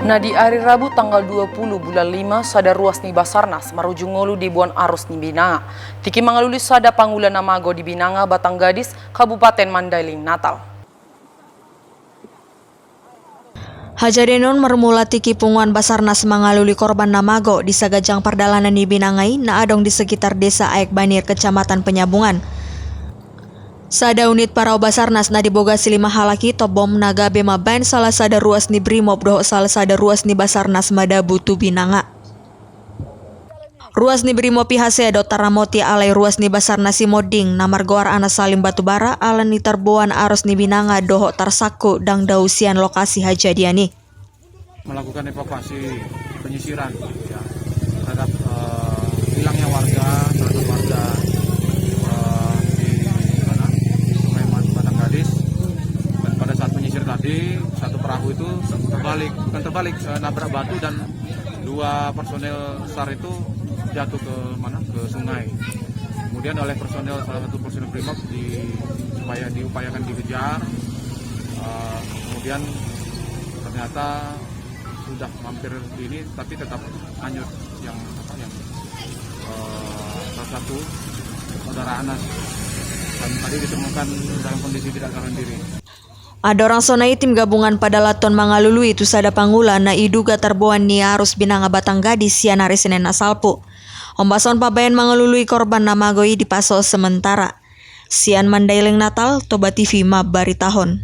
Nah di hari Rabu tanggal 20 bulan 5 sada ruas ni Basarnas marujung ngolu di buan arus ni Binanga. Tiki mangaluli sada panggulan namago di Binanga, Batanggadis, Kabupaten Mandailing, Natal. Hajadenon mermula tiki punguan Basarnas mangaluli korban namago di sagajang perdalanan di Binangai na adong di sekitar desa Aek Banir, Kecamatan Penyambungan. Sada unit parau Basarnas na diboga silima halaki tobom naga bema bain salah sada ruas ni Brimob doho salah sada ruas ni Basarnas Madabu tu Binanga. Ruas ni Brimob pihase do taramoti alai ruas ni Basarnas Simoding namar goar ana salim batubara alan ni terbuan arus ni Binanga doho tarsaku dang dausian lokasi hajadiani. Melakukan evakuasi penyisiran ya, terhadap hilangnya warga di dan pada saat penyisir tadi satu perahu itu bukan terbalik nabrak batu dan dua personel SAR itu jatuh ke sungai. Kemudian oleh salah satu personel Brimob diupayakan dikejar, kemudian ternyata sudah mampir ini tapi tetap hanyut yang salah satu saudara Anas dan tadi ditemukan dalam kondisi tidak sadarkan diri. Ada orang sonai tim gabungan pada laton mangalului itu sada panggula na iduga terbuan ni arus Binanga Batanggadis sian hari Senin asalpu. Ombason pabayan mangalului korban namagoi di paso sementara. Sian Mandailing, Natal, Toba TV Mab Baritahon.